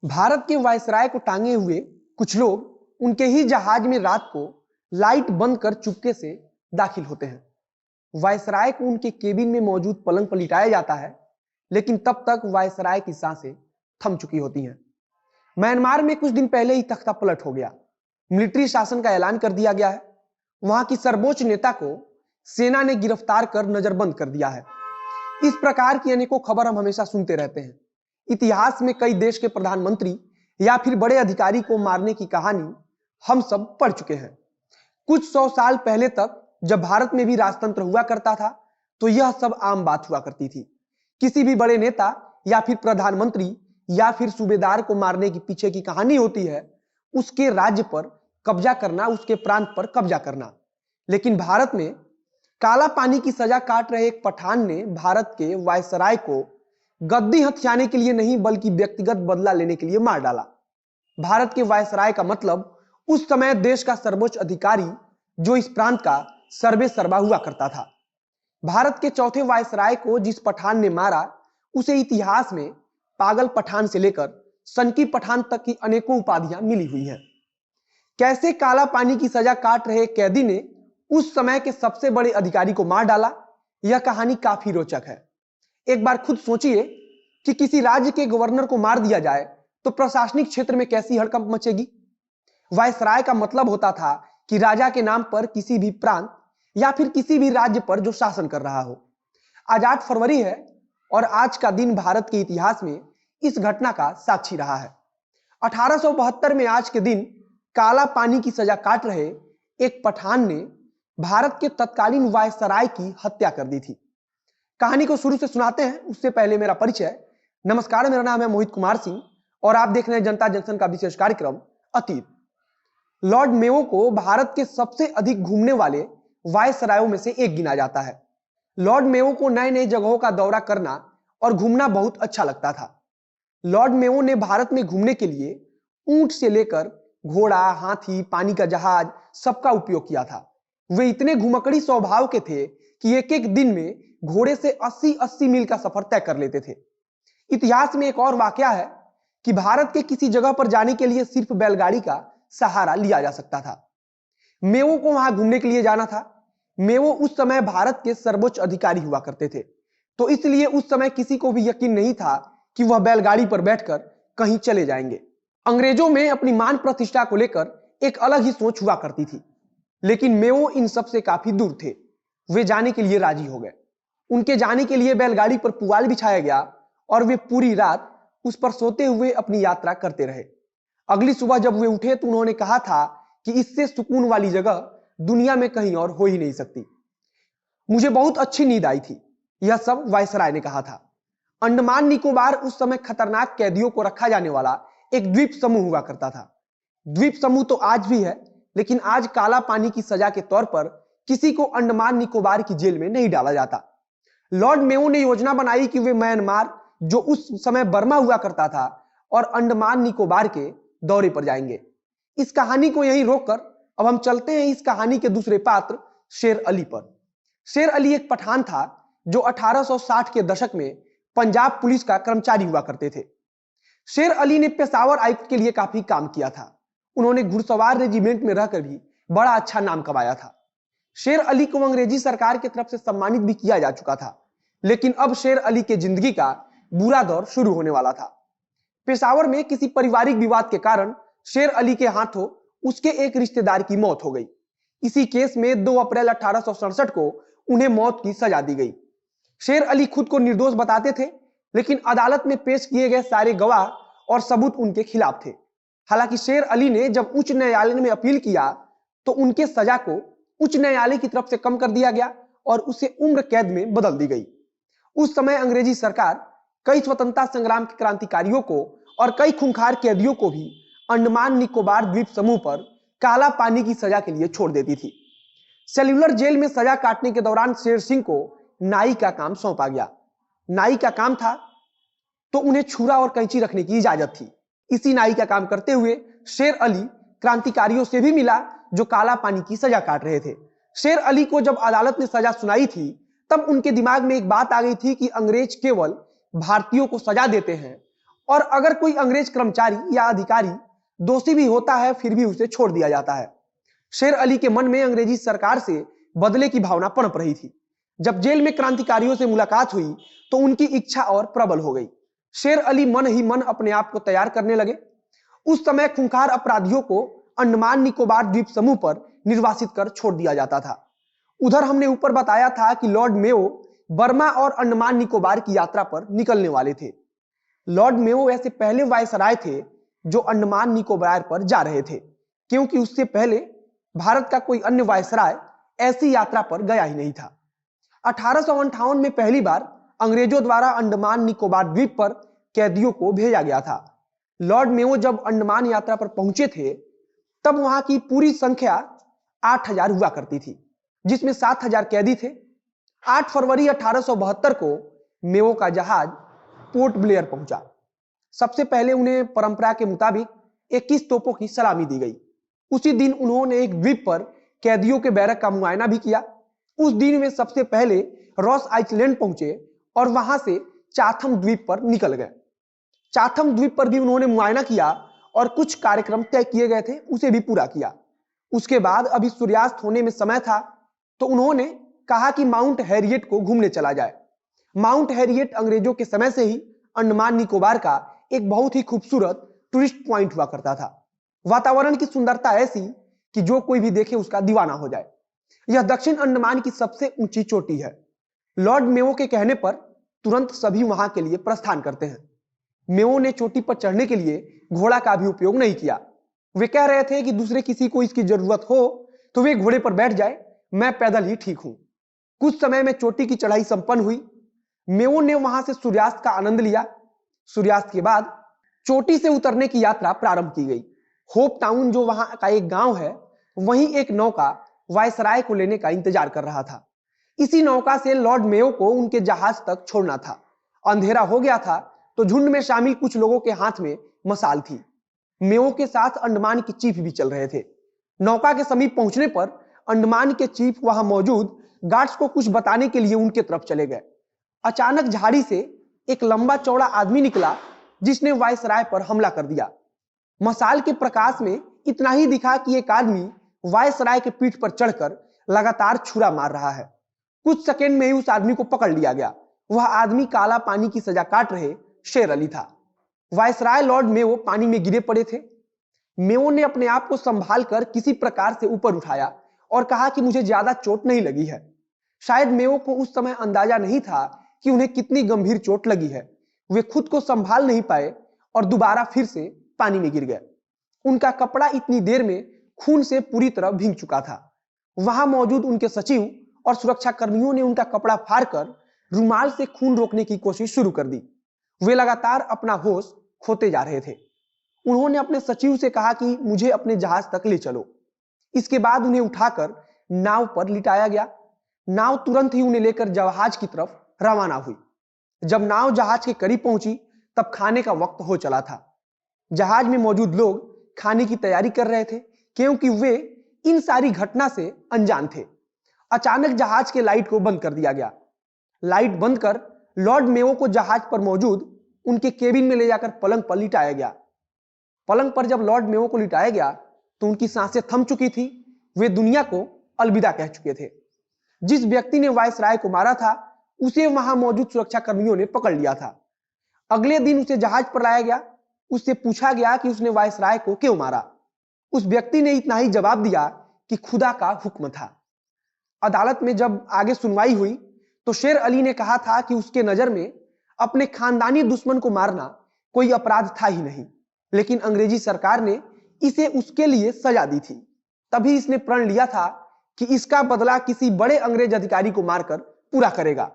भारत के वायसराय को टांगे हुए कुछ लोग उनके ही जहाज में रात को लाइट बंद कर चुपके से दाखिल होते हैं। वायसराय को उनके केबिन में मौजूद पलंग पर लिटाया जाता है, लेकिन तब तक वायसराय की सांसें थम चुकी होती हैं। म्यांमार में कुछ दिन पहले ही तख्ता पलट हो गया। मिलिट्री शासन का ऐलान कर दिया गया है। वहां की सर्वोच्च नेता को सेना ने गिरफ्तार कर नजरबंद कर दिया है। इस प्रकार की अनेकों खबर हम हमेशा सुनते रहते हैं। इतिहास में कई देश के प्रधानमंत्री या फिर बड़े अधिकारी को मारने की कहानी हम सब पढ़ चुके हैं। कुछ 100 साल पहले तक जब भारत में भी राजतंत्र हुआ करता था, तो यह सब आम बात हुआ करती थी। किसी भी बड़े नेता या फिर प्रधानमंत्री या फिर सूबेदार को मारने के पीछे की कहानी होती है उसके राज्य पर कब्जा करना, उसके प्रांत पर कब्जा करना। लेकिन भारत में काला पानी की सजा काट रहे एक पठान ने भारत के वायसराय को गद्दी हथियाने के लिए नहीं, बल्कि व्यक्तिगत बदला लेने के लिए मार डाला। भारत के वायसराय का मतलब उस समय देश का सर्वोच्च अधिकारी, जो इस प्रांत का सर्वे सर्वा हुआ करता था। भारत के चौथे वायसराय को जिस पठान ने मारा, उसे इतिहास में पागल पठान से लेकर सनकी पठान तक की अनेकों उपाधियां मिली हुई हैं। कैसे काला पानी की सजा काट रहे कैदी ने उस समय के सबसे बड़े अधिकारी को मार डाला, यह कहानी काफी रोचक है। एक बार खुद सोचिए कि किसी राज्य के गवर्नर को मार दिया जाए तो प्रशासनिक क्षेत्र में कैसी हड़कंप मचेगी। वायसराय का मतलब होता था कि राजा के नाम पर किसी भी प्रांत या फिर किसी भी राज्य पर जो शासन कर रहा हो। आज 8 फरवरी है और आज का दिन भारत के इतिहास में इस घटना का साक्षी रहा है। 1872 में आज के दिन काला पानी की सजा काट रहे एक पठान ने भारत के तत्कालीन वायसराय की हत्या कर दी थी। कहानी को शुरू से सुनाते हैं, उससे पहले मेरा परिचय। नमस्कार, मेरा नाम है मोहित कुमार सिंह और आप देख रहे हैं जनता जंक्शन का विशेष कार्यक्रम अतीत। लॉर्ड मेयो को भारत के सबसे अधिक घूमने वाले वायसरायों में से एक गिना जाता है। लॉर्ड मेयो को नए नए जगहों का दौरा करना और घूमना बहुत अच्छा लगता था। लॉर्ड मेयो ने भारत में घूमने के लिए ऊंट से लेकर घोड़ा, हाथी, पानी का जहाज सबका उपयोग किया था। वे इतने घुमकड़ी स्वभाव के थे कि एक एक दिन में घोड़े से 80-80 मील का सफर तय कर लेते थे। इतिहास में एक और वाकया है कि भारत के किसी जगह पर जाने के लिए सिर्फ बैलगाड़ी का सहारा लिया जा सकता था। मेयो को वहां घूमने के लिए जाना था। मेयो उस समय भारत के सर्वोच्च अधिकारी हुआ करते थे, तो इसलिए उस समय किसी को भी यकीन नहीं था कि वह बैलगाड़ी पर बैठकर कहीं चले जाएंगे। अंग्रेजों में अपनी मान प्रतिष्ठा को लेकर एक अलग ही सोच हुआ करती थी, लेकिन मेयो इन सब से काफी दूर थे। वे जाने के लिए राजी हो गए। उनके जाने के लिए बैलगाड़ी पर पुआल बिछाया गया और वे पूरी रात उस पर सोते हुए अपनी यात्रा करते रहे। अगली सुबह जब वे उठे तो उन्होंने कहा था कि इससे सुकून वाली जगह दुनिया में कहीं और हो ही नहीं सकती। मुझे बहुत अच्छी नींद आई थी, यह सब वायसराय ने कहा था। अंडमान निकोबार उस समय खतरनाक कैदियों को रखा जाने वाला एक द्वीप समूह हुआ करता था। द्वीप समूह तो आज भी है, लेकिन आज काला पानी की सजा के तौर पर किसी को अंडमान निकोबार की जेल में नहीं डाला जाता। लॉर्ड मेयो ने योजना बनाई कि वे म्यांमार, जो उस समय बर्मा हुआ करता था, और अंडमान निकोबार के दौरे पर जाएंगे। इस कहानी को यहीं रोककर अब हम चलते हैं इस कहानी के दूसरे पात्र शेर अली पर। शेर अली एक पठान था जो 1860 के दशक में पंजाब पुलिस का कर्मचारी हुआ करते थे। शेर अली ने पेशावर आयुक्त के लिए काफी काम किया था। उन्होंने घुड़सवार रेजिमेंट में रहकर भी बड़ा अच्छा नाम कमाया था। शेर अली को अंग्रेजी सरकार की तरफ से सम्मानित भी किया जा चुका था, लेकिन अब शेर अली के जिंदगी का बुरा दौर शुरू होने वाला था। पेशावर में किसी पारिवारिक विवाद के कारण शेर अली के हाथों उसके एक रिश्तेदार की मौत हो गई। इसी केस में 2 अप्रैल 1867 को उन्हें मौत की सजा दी गई। शेर अली खुद को निर्दोष बताते थे, लेकिन अदालत में पेश किए गए सारे गवाह और सबूत उनके खिलाफ थे। हालांकि शेर अली ने जब उच्च न्यायालय में अपील किया तो उनके सजा को उच्च न्यायालय की तरफ से कम कर दिया गया और उसे उम्र कैद में बदल दी गई। उस समय अंग्रेजी सरकार कई स्वतंत्रता संग्राम के क्रांतिकारियों को और कई खूंखार कैदियों को भी अंडमान निकोबार द्वीप समूह पर काला पानी की सजा के लिए छोड़ देती थी। सेल्युलर जेल में सजा काटने के दौरान शेर सिंह को नाई का काम सौंपा गया। नाई का काम था तो उन्हें छुरा और कैंची रखने की इजाजत थी। इसी नाई का काम करते हुए शेर अली क्रांतिकारियों से भी मिला जो काला पानी की सजा काट रहे थे। शेर अली को जब अदालत ने सजा सुनाई थी तब उनके दिमाग में एक बात आ गई थी कि अंग्रेज केवल भारतीयों को सजा देते हैं और अगर कोई अंग्रेज कर्मचारी या अधिकारी दोषी भी होता है फिर भी उसे छोड़ दिया जाता है। शेर अली के मन में अंग्रेजी सरकार से बदले की भावना पनप रही थी। जब जेल में क्रांतिकारियों से मुलाकात हुई तो उनकी इच्छा और प्रबल हो गई। शेर अली मन ही मन अपने आप को तैयार करने लगे। उस समय खूंखार अपराधियों को अंडमान निकोबार द्वीप समूह पर निर्वासित कर छोड़ दिया जाता था। उधर हमने ऊपर बताया था कि लॉर्ड मेयो बर्मा और अंडमान निकोबार की यात्रा पर निकलने वाले थे। लॉर्ड मेयो ऐसे पहले वायसराय थे जो अंडमान निकोबार पर जा रहे थे, क्योंकि उससे पहले भारत का कोई अन्य वायसराय ऐसी यात्रा पर गया ही नहीं था। 1858 में पहली बार अंग्रेजों द्वारा अंडमान निकोबार द्वीप पर कैदियों को भेजा गया था। लॉर्ड मेयो जब अंडमान यात्रा पर पहुंचे थे तब वहां की पूरी संख्या 8000 हुआ करती थी, जिसमें 7000 कैदी थे। 8 फरवरी 1872 को मेयो का जहाज पोर्ट ब्लेयर पहुंचा। सबसे पहले उन्हें परंपरा के मुताबिक 21 तोपों की सलामी दी गई। उसी दिन उन्होंने एक द्वीप पर कैदियों के बैरक का मुआयना भी किया। उस दिन वे सबसे पहले रॉस आइलैंड पहुंचे और वहां से चाथम द्वीप पर निकल गए। चाथम द्वीप पर भी उन्होंने मुआयना किया और कुछ कार्यक्रम तय किए गए थे उसे भी पूरा किया। उसके बाद अभी सूर्यास्त होने में समय था तो उन्होंने कहा कि माउंट हैरियट को घूमने चला जाए। माउंट हैरियट अंग्रेजों के समय से ही अंडमान निकोबार का एक बहुत ही खूबसूरत टूरिस्ट पॉइंट हुआ करता था। वातावरण की सुंदरता ऐसी कि जो कोई भी देखे उसका दीवाना हो जाए। यह दक्षिण अंडमान की सबसे ऊंची चोटी है। लॉर्ड मेयो के कहने पर तुरंत सभी वहां के लिए प्रस्थान करते हैं। मेयो ने चोटी पर चढ़ने के लिए घोड़ा का भी उपयोग नहीं किया। वे कह रहे थे कि दूसरे किसी को इसकी जरूरत हो तो वे घोड़े पर बैठ जाए, मैं पैदल ही ठीक हूं। कुछ समय में चोटी की चढ़ाई संपन्न हुई। मेयो ने वहां से सूर्यास्त का आनंद लिया। सूर्यास्त के बाद चोटी से उतरने की यात्रा प्रारंभ की गई। होप टाउन जो वहां का एक गांव है, वहीं एक नौका वायसराय को लेने का इंतजार कर रहा था। इसी नौका से लॉर्ड मेयो को उनके जहाज तक छोड़ना था। अंधेरा हो गया था तो झुंड में शामिल कुछ लोगों के हाथ में मसाल थी। मेयो के साथ अंडमान के चीफ भी चल रहे थे। नौका के समीप पहुंचने पर अंडमान के चीफ वहां मौजूद गार्ड्स को कुछ बताने के लिए उनके तरफ चले गए। अचानक झाड़ी से एक लंबा चौड़ा आदमी निकला जिसने वायसराय पर हमला कर दिया। मसाल के प्रकाश में इतना ही दिखा कि एक आदमी वायसराय के पीठ पर चढ़कर लगातार छुरा मार रहा है। कुछ सेकंड में ही उस आदमी को पकड़ लिया गया। वह आदमी काला पानी की सजा काट रहे शेर अली था। वायसराय लॉर्ड मेयो पानी में गिरे पड़े थे। मेयो ने अपने आप को संभाल कर किसी प्रकार से ऊपर उठाया और कहा कि मुझे ज्यादा चोट नहीं लगी है। शायद मेयो को उस समय अंदाजा नहीं था कि उन्हें कितनी गंभीर चोट लगी है। वे खुद को संभाल नहीं पाए और दोबारा फिर से पानी में गिर गए। उनका कपड़ा इतनी देर में खून से पूरी तरह भीग चुका था। वहां मौजूद उनके सचिव और सुरक्षा कर्मियों ने उनका कपड़ा फाड़कर रुमाल से खून रोकने की कोशिश शुरू कर दी। वे लगातार अपना होश खोते जा रहे थे। उन्होंने अपने सचिव से कहा कि मुझे अपने जहाज तक ले चलो। इसके बाद उन्हें उठाकर नाव पर लिटाया गया। नाव तुरंत ही उन्हें लेकर जहाज की तरफ रवाना हुई। जब नाव जहाज के करीब पहुंची तब खाने का वक्त हो चला था। जहाज में मौजूद लोग खाने की तैयारी कर रहे थे क्योंकि वे इन सारी घटना से अनजान थे। अचानक जहाज के लाइट को बंद कर दिया गया। लाइट बंद कर लॉर्ड मेयो को जहाज पर मौजूद उनके केबिन में ले जाकर पलंग पर लिटाया गया। पलंग पर जब लॉर्ड मेयो को लिटाया गया तो उनकी सांसें थम चुकी थी। वे दुनिया को अलविदा कह चुके थे। जिस व्यक्ति ने वायसराय को मारा था उसे वहां मौजूद सुरक्षा कर्मियों ने पकड़ लिया था। अगले दिन उसे जहाज पर लाया गया। उससे पूछा गया कि उसने वायसराय को क्यों मारा। उस व्यक्ति ने इतना ही जवाब दिया कि खुदा का हुक्म था। अदालत में जब आगे सुनवाई हुई तो शेर अली ने कहा था कि उसके नजर में अपने खानदानी दुश्मन को मारना कोई अपराध था ही नहीं, लेकिन अंग्रेजी सरकार ने इसे उसके लिए सजा दी थी। तभी इसने प्रण लिया था कि इसका बदला किसी बड़े अंग्रेज अधिकारी को मारकर पूरा करेगा।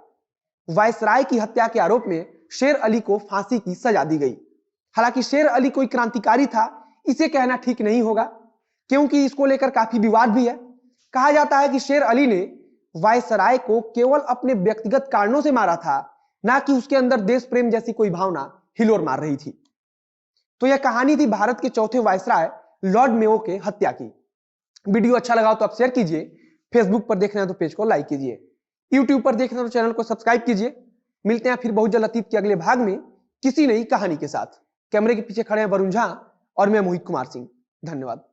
वायसराय की हत्या के आरोप में शेर अली को फांसी की सजा दी गई। हालांकि शेर अली कोई क्रांतिकारी था इसे कहना ठीक नहीं होगा, क्योंकि इसको लेकर काफी विवाद भी है। कहा जाता है कि शेर अली ने वायसराय को केवल अपने व्यक्तिगत कारणों से मारा था, ना कि उसके अंदर देश प्रेम जैसी कोई भावना हिलोर मार रही थी। तो यह कहानी थी भारत के चौथे वायसराय लॉर्ड मेयो के हत्या की। वीडियो अच्छा लगा तो आप शेयर कीजिए। फेसबुक पर देखना है तो पेज को लाइक कीजिए। यूट्यूब पर देखना है तो चैनल को सब्सक्राइब कीजिए। मिलते हैं फिर बहुत जल्द अतीत के अगले भाग में किसी नई कहानी के साथ। कैमरे के पीछे खड़े हैं वरुण झा और मैं मोहित कुमार सिंह। धन्यवाद।